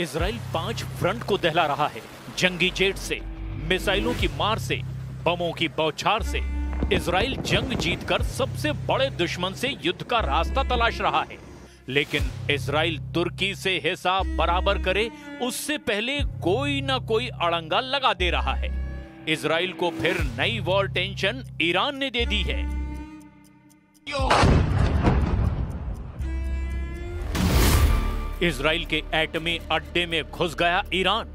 Israel 5 front को दहला रहा है। जंगी जेट से, मिसाइलों की मार से, बमों की बौछार से इजराइल जंग जीतकर सबसे बड़े दुश्मन से युद्ध का रास्ता तलाश रहा है। लेकिन इजराइल तुर्की से हिसाब बराबर करे उससे पहले कोई ना कोई अड़ंगा लगा दे रहा है। इजराइल को फिर नई वॉर टेंशन ईरान ने दे दी है। इजराइल के एटमी अड्डे में घुस गया ईरान।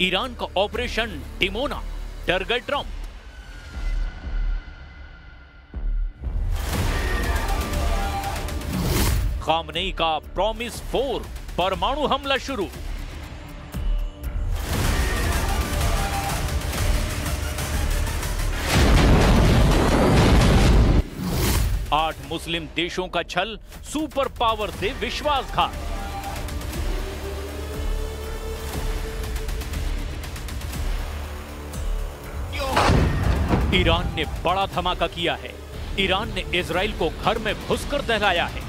ईरान का ऑपरेशन डिमोना, डर गए ट्रंप। खामनेई का प्रॉमिस 4 परमाणु हमला शुरू। आठ मुस्लिम देशों का छल, सुपर पावर से विश्वासघात। ईरान ने बड़ा धमाका किया है। ईरान ने इजराइल को घर में घुसकर दहलाया है।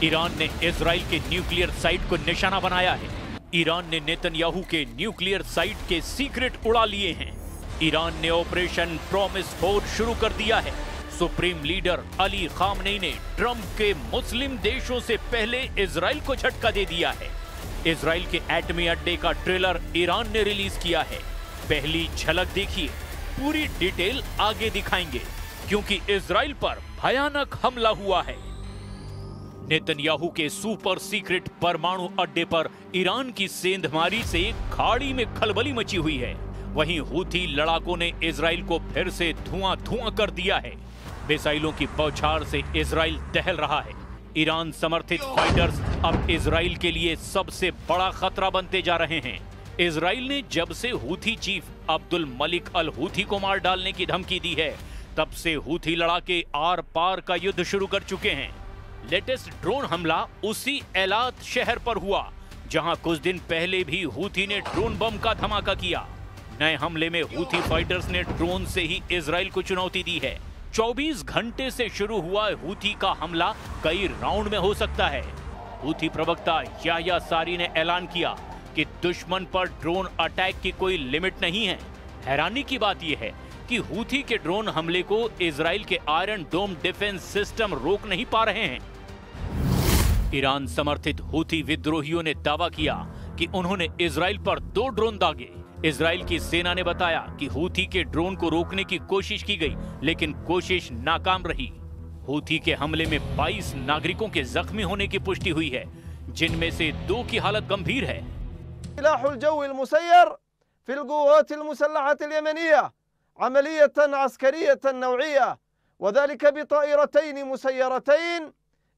ईरान ने इजराइल के न्यूक्लियर साइट को निशाना बनाया है। ईरान ने नेतन्याहू के न्यूक्लियर साइट के सीक्रेट उड़ा लिए हैं। ईरान ने ऑपरेशन प्रॉमिस 4 शुरू कर दिया है। सुप्रीम लीडर अली खामनेई ने ट्रंप के मुस्लिम देशों से पहले इजराइल को झटका दे दिया है। इजराइल के एटमी अड्डे का ट्रेलर ईरान ने रिलीज किया है। पहली झलक देखिए, पूरी डिटेल आगे दिखाएंगे क्योंकि इजराइल पर भयानक हमला हुआ है। नेतन्याहू के सुपर सीक्रेट परमाणु अड्डे पर ईरान की सेंधमारी से खाड़ी में खलबली मची हुई है। वहीं हूथी लड़ाकों ने इजराइल को फिर से धुआं कर दिया है। मिसाइलों की बौछार से इजराइल दहल रहा है। ईरान समर्थित फाइटर्स अब इजराइल के लिए सबसे बड़ा खतरा बनते जा रहे हैं। इजराइल ने जब से हूथी चीफ अब्दुल मलिक अल हूथी को मार डालने की धमकी दी है, तब से हूथी लड़ाके आर पार का युद्ध शुरू कर चुके हैं। लेटेस्ट ड्रोन हमला उसी एलात शहर पर हुआ, जहां कुछ दिन पहले भी हूथी ने ड्रोन बम का धमाका किया। नए हमले में हूथी फाइटर्स ने ड्रोन से ही इजराइल को चुनौती दी है। 24 घंटे से शुरू हुआ हूथी का हमला कई राउंड में हो सकता है। हूथी प्रवक्ता याह्या सारी ने ऐलान किया कि दुश्मन पर ड्रोन अटैक की कोई लिमिट नहीं है। हैरानी की बात यह है कि हूथी के ड्रोन हमले को इजराइल के आयरन डोम डिफेंस सिस्टम रोक नहीं पा रहे हैं। ईरान समर्थित हूथी विद्रोहियों ने दावा किया कि उन्होंने इजराइल पर 2 ड्रोन दागे। इजराइल की सेना ने बताया कि हूथी के ड्रोन को रोकने की कोशिश की गई, लेकिन कोशिश नाकाम रही। हूथी के हमले में 22 नागरिकों के जख्मी होने की पुष्टि हुई है, जिनमें से 2 की हालत गंभीर है। सिलाहुल जव्विल मुसय्यर फिल क़ुव्वात अल-मुसल्लहत अल-यमनिया अमलियतन अस्करियतन नौइया वज़ालिका बिताइरतैन मुसय्यरतैन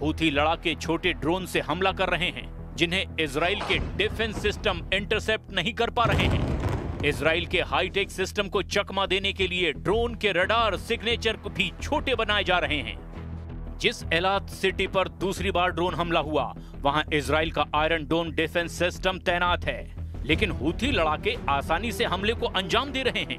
हूथी लड़ाके छोटे ड्रोन से हमला कर रहे हैं, जिन्हें इजराइल के डिफेंस सिस्टम इंटरसेप्ट नहीं कर पा रहे हैं। इजराइल के हाईटेक सिस्टम को चकमा देने के लिए ड्रोन के रडार सिग्नेचर को भी छोटे बनाए जा रहे हैं। जिस एलात सिटी पर दूसरी बार ड्रोन हमला हुआ, वहां इजराइल का आयरन डोम डिफेंस सिस्टम तैनात है, लेकिन हूथी लड़ाके आसानी से हमले को अंजाम दे रहे हैं।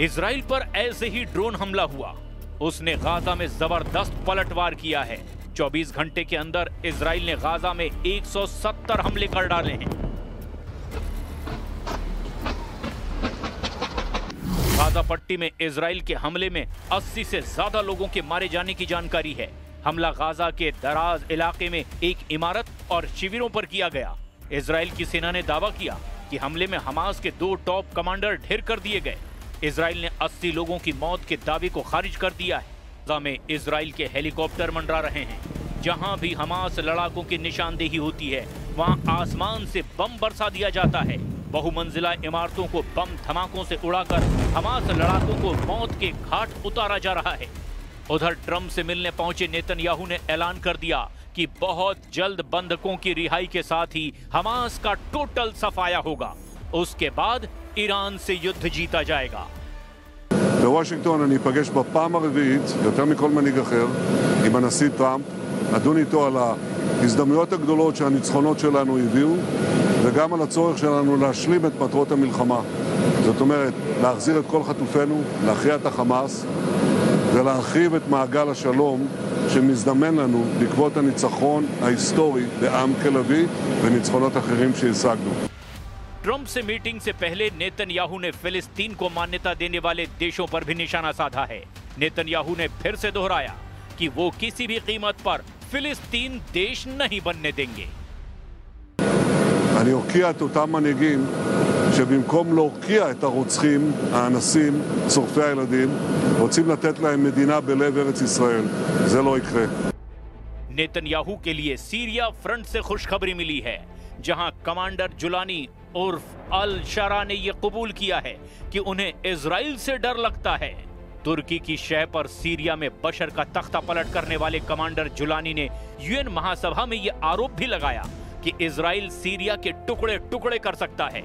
इजराइल पर ऐसे ही ड्रोन हमला हुआ, उसने गाजा में जबरदस्त पलटवार किया है। 24 घंटे के अंदर इजराइल ने गाजा में 170 हमले कर डाले हैं। गाजा पट्टी में इजराइल के हमले में 80 से ज्यादा लोगों के मारे जाने की जानकारी है। हमला गाजा के दराज इलाके में एक इमारत और शिविरों पर किया गया। इजराइल की सेना ने दावा किया कि हमले में हमास के 2 टॉप कमांडर ढेर कर दिए गए। इजराइल ने 80 लोगों की मौत के दावे को खारिज कर दिया है। गाजा में इजराइल के हेलीकॉप्टर मंडरा रहे हैं। जहां भी हमास लड़ाकों की निशानदेही होती है वहां आसमान से बम बरसा दिया जाता है। बहुमंजिला इमारतों को बम धमाकों से उड़ाकर हमास लड़ाकों को मौत के घाट उतारा जा रहा है। उधर ट्रंप से मिलने पहुंचे नेतन्याहू ने ऐलान कर दिया कि बहुत जल्द बंधकों की रिहाई के साथ ही हमास का टोटल सफाया होगा। उसके बाद ईरान से युद्ध जीता जाएगा। בוושינגטון אני אפגש בפעם הרביעית, יותר מכל מנהיג אחר, עם הנשיא טראמפ, נדון איתו על ההזדמנויות הגדולות שהניצחונות שלנו הביאו, וגם על הצורך שלנו להשלים את מטרות המלחמה. זאת אומרת, להחזיר את כל חטופינו, להכריע את החמאס, ולהרחיב את מעגל השלום שמזדמן לנו בעקבות הניצחון ההיסטורי בעם כלבי וניצחונות אחרים שהשגנו. ट्रंप से मीटिंग से पहले नेतन्याहू ने फिलिस्तीन को मान्यता देने वाले देशों पर भी निशाना साधा है। नेतन्याहू ने फिर से दोहराया कि वो किसी भी कीमत पर फिलिस्तीन देश नहीं बनने देंगे। אני אוקיע את אותם מנהיגים שבמקום להוקיע את הרוצחים, האנסים, שורפי הילדים, רוצים לתת להם מדינה בלב ארץ ישראל. זה לא יקרה. नेतन्याहू के लिए सीरिया फ्रंट से खुशखबरी मिली है, जहां कमांडर जुलानी उर्फ अल शरा ने यह कबूल किया है कि उन्हें इजराइल से डर लगता है। तुर्की की शह पर सीरिया में बशर का तख्ता पलट करने वाले कमांडर जुलानी ने यूएन महासभा में यह आरोप भी लगाया कि इजराइल सीरिया के टुकड़े टुकड़े कर सकता है।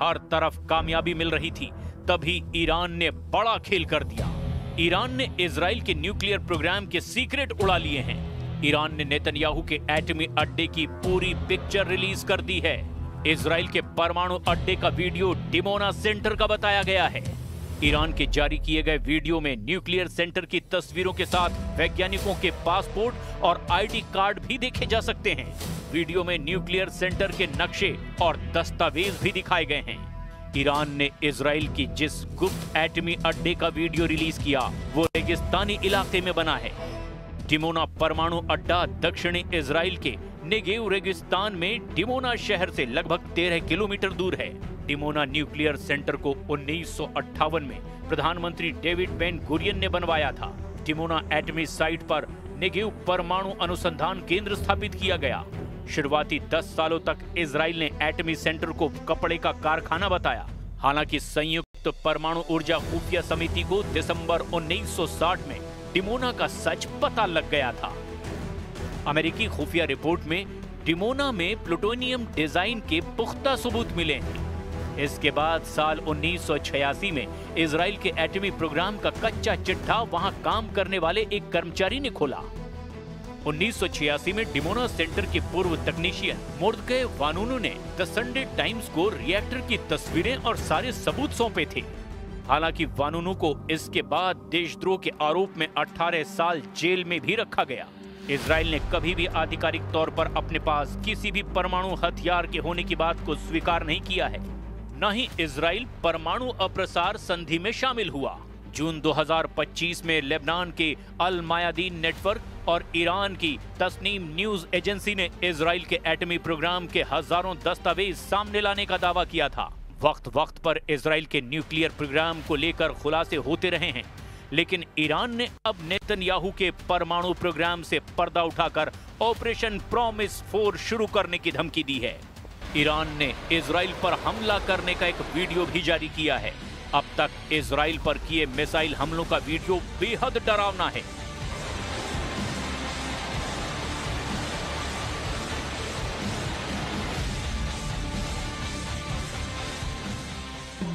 हर तरफ कामयाबी मिल रही थी तभी ईरान ने बड़ा खेल कर दिया। ईरान ने इजराइल के न्यूक्लियर प्रोग्राम के सीक्रेट उड़ा लिए हैं। ईरान ने नेतन्याहू के एटमी अड्डे की पूरी पिक्चर रिलीज कर दी है। इजराइल के परमाणु अड्डे का वीडियो डिमोना सेंटर का बताया गया है। ईरान के जारी किए गए वीडियो में न्यूक्लियर सेंटर की तस्वीरों के साथ वैज्ञानिकों के पासपोर्ट और आईडी कार्ड भी देखे जा सकते हैं। वीडियो में न्यूक्लियर सेंटर के नक्शे और दस्तावेज भी दिखाए गए हैं। ईरान ने इजराइल की जिस गुप्त एटमी अड्डे का वीडियो रिलीज किया वो रेगिस्तानी इलाके में बना है। डिमोना परमाणु अड्डा दक्षिणी इजराइल के नेगेव रेगिस्तान में डिमोना शहर से लगभग 13 किलोमीटर दूर है। डिमोना न्यूक्लियर सेंटर को 1958 में प्रधानमंत्री डेविड बेन गुरियन ने बनवाया था। डिमोना एटमी साइट पर नेगेव परमाणु अनुसंधान केंद्र स्थापित किया गया। शुरुआती 10 सालों तक इजराइल ने एटमी सेंटर को कपड़े का कारखाना बताया। हालांकि संयुक्त परमाणु ऊर्जा खुफिया समिति को दिसंबर 1960 में डिमोना का सच पता लग गया था। अमेरिकी खुफिया रिपोर्ट में डिमोना में प्लूटोनियम डिजाइन के पुख्ता सबूत मिले हैं। इसके बाद साल 1986 में इजराइल के एटमी प्रोग्राम का कच्चा चिट्ठा वहां काम करने वाले एक कर्मचारी ने खोला। 1986 में डिमोना सेंटर के पूर्व तकनीशियन मोर्दके वानुनु ने द संडे टाइम्स को रिएक्टर की तस्वीरें और सारे सबूत सौंपे थे। हालांकि वानुनु को इसके बाद देशद्रोह के आरोप में 18 साल जेल में भी रखा गया। इजराइल ने कभी भी आधिकारिक तौर पर अपने पास किसी भी परमाणु हथियार के होने की बात को स्वीकार नहीं किया है। न ही इजराइल परमाणु अप्रसार संधि में शामिल हुआ। जून 2025 में लेबनान के अल मायादीन नेटवर्क और ईरान की तस्नीम न्यूज एजेंसी ने इजराइल के एटमी प्रोग्राम के हजारों दस्तावेज सामने लाने का दावा किया था। वक्त वक्त पर इजराइल के न्यूक्लियर प्रोग्राम को लेकर खुलासे होते रहे हैं, लेकिन ईरान ने अब नेतन्याहू के परमाणु प्रोग्राम से पर्दा उठाकर ऑपरेशन प्रॉमिस 4 शुरू करने की धमकी दी है। ईरान ने इजराइल पर हमला करने का एक वीडियो भी जारी किया है। अब तक इजराइल पर किए मिसाइल हमलों का वीडियो बेहद डरावना है।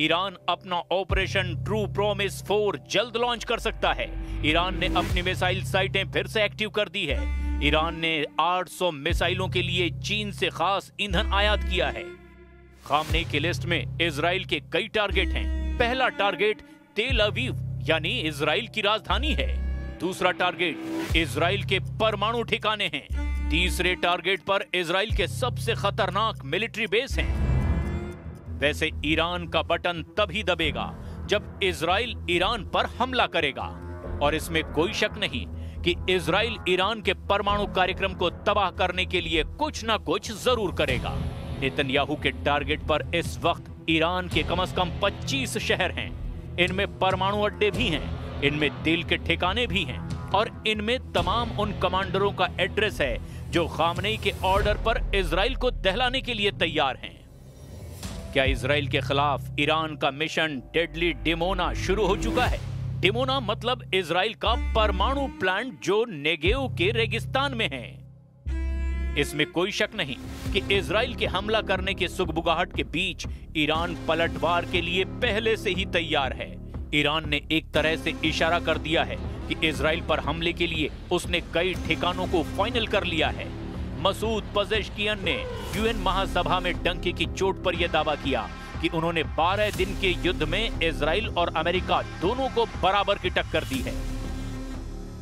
ईरान अपना ऑपरेशन ट्रू प्रॉमिस 4 जल्द लॉन्च कर सकता है। ईरान ने अपनी मिसाइल साइटें फिर से एक्टिव कर दी है। ईरान ने 800 मिसाइलों के लिए चीन से खास ईंधन आयात किया है। खामनेई की लिस्ट में इजराइल के कई टारगेट हैं। पहला टारगेट तेल अवीव यानी इजराइल की राजधानी है। दूसरा टारगेट इजराइल के परमाणु ठिकाने हैं। तीसरे टारगेट पर इजराइल के सबसे खतरनाक मिलिट्री बेस हैं। वैसे ईरान का बटन तभी दबेगा जब इजराइल ईरान पर हमला करेगा, और इसमें कोई शक नहीं कि इजराइल ईरान के परमाणु कार्यक्रम को तबाह करने के लिए कुछ ना कुछ जरूर करेगा। नेतन्याहू के टारगेट पर इस वक्त ईरान के कम से कम 25 शहर हैं। इनमें परमाणु अड्डे भी हैं, इनमें तेल के ठिकाने भी हैं, और इनमें तमाम उन कमांडरों का एड्रेस है जो खामनेई के ऑर्डर पर इजराइल को दहलाने के लिए तैयार हैं। क्या इजराइल के खिलाफ ईरान का मिशन डेडली डिमोना शुरू हो चुका है? डिमोना मतलब इजराइल का परमाणु प्लांट जो नेगेव के रेगिस्तान में है। इसमें कोई शक नहीं कि इजराइल के हमला करने के सुगबुगाहट के बीच ईरान पलटवार के लिए पहले से ही तैयार है। ईरान ने एक तरह से इशारा कर दिया है कि इजराइल पर हमले के लिए उसने कई ठिकानों को फाइनल कर लिया है। मसूद पजेश्कियन ने यूएन महासभा में डंके की चोट पर यह दावा किया कि उन्होंने 12 दिन के युद्ध में इजराइल और अमेरिका दोनों को बराबर की टक्कर दी है।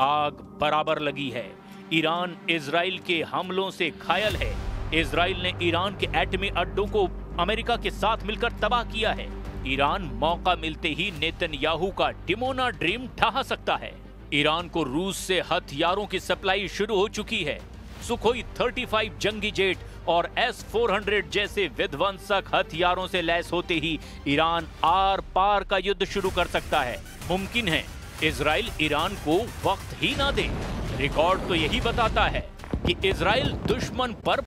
आग बराबर लगी है। ईरान इजराइल के हमलों से घायल है। इजराइल ने ईरान के एटमी अड्डों को अमेरिका के साथ मिलकर तबाह किया है। ईरान मौका मिलते ही नेतन्याहू का डिमोना ड्रीम ढहा सकता है। ईरान को रूस से हथियारों की सप्लाई शुरू हो चुकी है। सुखोई 35 जंगी जेट और S-400 जैसे विध्वंसक हथियारों से लैस होते ही ईरान आर पार का युद्ध शुरू कर सकता है। मुमकिन है इजराइल ईरान को वक्त ही ना दे। रिकॉर्ड तो यही बताता है कि इजराइल दुश्मन पर